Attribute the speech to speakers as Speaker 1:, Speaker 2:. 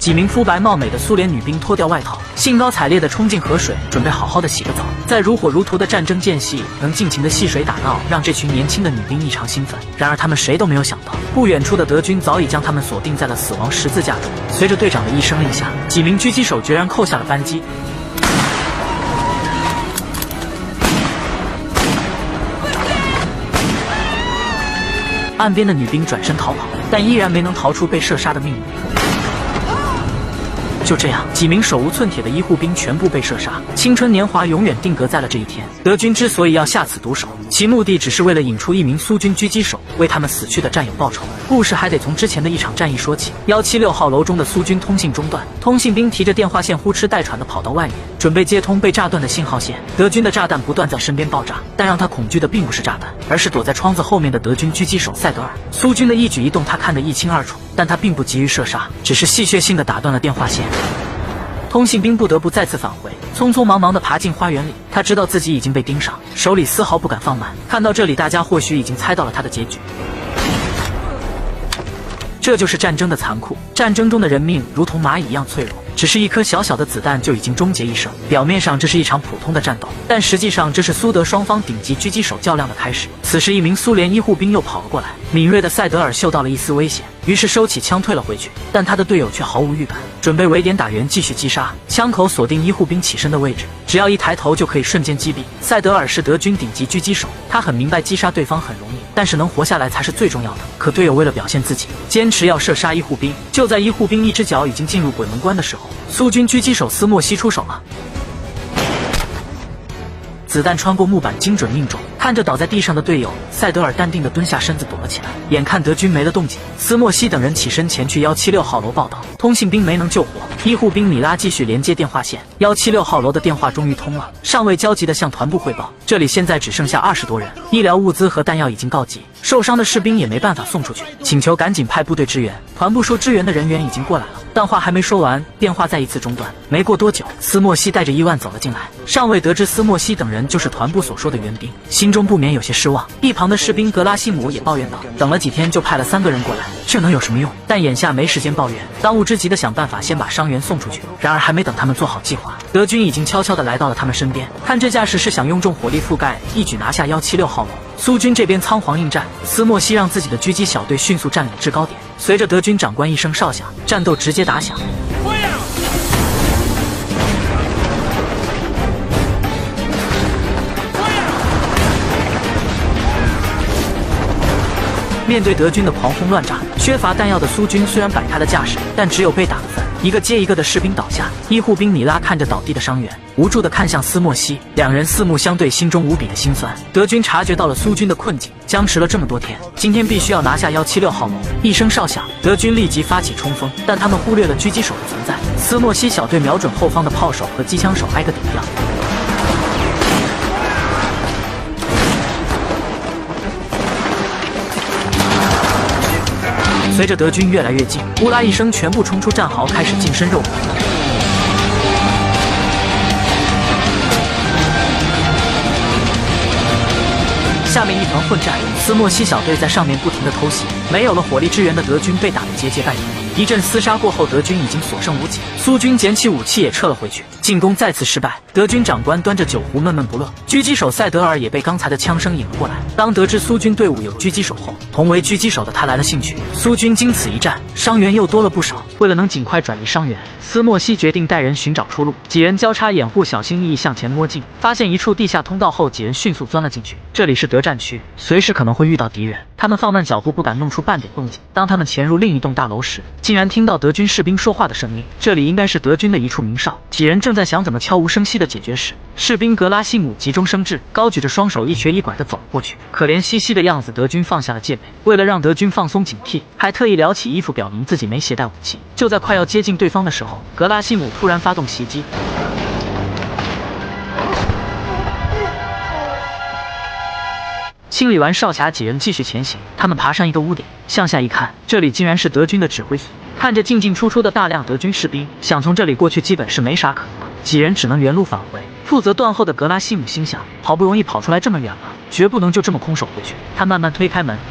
Speaker 1: 几名肤白貌美的苏联女兵脱掉外套，兴高采烈地冲进河水，准备好好的洗个澡。在如火如荼的战争间隙，能尽情的戏水打闹，让这群年轻的女兵异常兴奋。然而他们谁都没有想到，不远处的德军早已将他们锁定在了死亡十字架中。随着队长的一声令下，几名狙击手决然扣下了扳机。 岸边的女兵转身逃跑，但依然没能逃出被射杀的命运。就这样，几名手无寸铁的医护兵全部被射杀，青春年华永远定格在了这一天。德军之所以要下此毒手，其目的只是为了引出一名苏军狙击手，为他们死去的战友报仇。故事还得从之前的一场战役说起。176号楼中的苏军通信中断，通信兵提着电话线呼哧带喘地跑到外面，准备接通被炸断的信号线。德军的炸弹不断在身边爆炸，但让他恐惧的并不是炸弹，而是躲在窗子后面的德军狙击手塞德尔。苏军的一举一动他看得一清二楚，但他并不急于射杀，只是戏谑性地打断了电话线。 通信兵不得不再次返回，匆匆忙忙地爬进花园里。他知道自己已经被盯上，手里丝毫不敢放慢。看到这里，大家或许已经猜到了他的结局。这就是战争的残酷。战争中的人命如同蚂蚁一样脆弱，只是一颗小小的子弹就已经终结一生。表面上这是一场普通的战斗，但实际上这是苏德双方顶级狙击手较量的开始。此时，一名苏联医护兵又跑了过来。敏锐的塞德尔嗅到了一丝危险，于是收起枪退了回去。但他的队友却毫无预感，准备围点打援，继续击杀。枪口锁定医护兵起身的位置，只要一抬头就可以瞬间击毙。塞德尔是德军顶级狙击手，他很明白击杀对方很容易，但是能活下来才是最重要的。可队友为了表现自己，坚持要射杀医护兵。就在医护兵一只脚已经进入鬼门关的时候，苏军狙击手斯莫西出手了。 子弹穿过木板，精准命中。看着倒在地上的队友，塞德尔淡定地蹲下身子躲了起来。眼看德军没了动静，斯莫西等人起身前去176号楼报道。通信兵没能救活，医护兵米拉继续连接电话线。176号楼的电话终于通了，上尉焦急地向团部汇报，这里现在只剩下20多人，医疗物资和弹药已经告急，受伤的士兵也没办法送出去，请求赶紧派部队支援。团部说支援的人员已经过来了。 但话还没说完，电话再一次中断。没过多久，斯莫西带着1万走了进来。上尉得知斯莫西等人就是团部所说的援兵，心中不免有些失望。一旁的士兵格拉西姆也抱怨道：“等了几天就派了3个人过来，这能有什么用？”但眼下没时间抱怨，当务之急的想办法先把伤员送出去。然而还没等他们做好计划，德军已经悄悄地来到了他们身边。看这架势，是想用重火力覆盖，一举拿下176号楼。苏军这边仓皇应战，斯莫西让自己的狙击小队迅速占领制高点。随着德军长官一声哨响，战斗直接打响。面对德军的狂轰乱炸，缺乏弹药的苏军虽然摆开了架势，但只有被打的份。一个接一个的士兵倒下，医护兵米拉看着倒地的伤员，无助地看向斯莫西，两人四目相对，心中无比的心酸。德军察觉到了苏军的困境，僵持了这么多天，今天必须要拿下176号楼。一声哨响，德军立即发起冲锋，但他们忽略了狙击手的存在。斯莫西小队瞄准后方的炮手和机枪手，挨个顶掉。随着德军越来越近，乌拉一声，全部冲出战壕，开始近身肉搏。下面一团混战，斯莫西小队在上面不停地偷袭，没有了火力支援的德军被打得节节败退。一阵厮杀过后，德军已经所剩无几，苏军捡起武器也撤了回去，进攻再次失败。德军长官端着酒壶闷闷不乐，狙击手塞德尔也被刚才的枪声引了过来。当得知苏军队伍有狙击手后，同为狙击手的他来了兴趣。苏军经此一战，伤员又多了不少。为了能尽快转移伤员，斯莫西决定带人寻找出路。几人交叉掩护，小心翼翼向前摸进，发现一处地下通道后，几人迅速钻了进去。这里是德战区，随时可能会遇到敌人。他们放慢脚步，不敢弄出半点动静。当他们潜入另一栋大楼时，竟然听到德军士兵说话的声音。这里应该是德军的一处名哨。几人正在想怎么悄无声息地解决时，士兵格拉西姆急中生智，高举着双手，一瘸一拐地走了过去。可怜兮兮的样子，德军放下了戒备。为了让德军放松警惕，还特意撩起衣服，表明自己没携带武器。就在快要接近对方的时候，格拉西姆突然发动袭击。清理完哨卡，几人继续前行。他们爬上一个屋顶，向下一看，这里竟然是德军的指挥所。看着进进出出的大量德军士兵，想从这里过去基本是没啥可能。几人只能原路返回。负责断后的格拉西姆心想，好不容易跑出来这么远了，绝不能就这么空手回去。他慢慢推开门，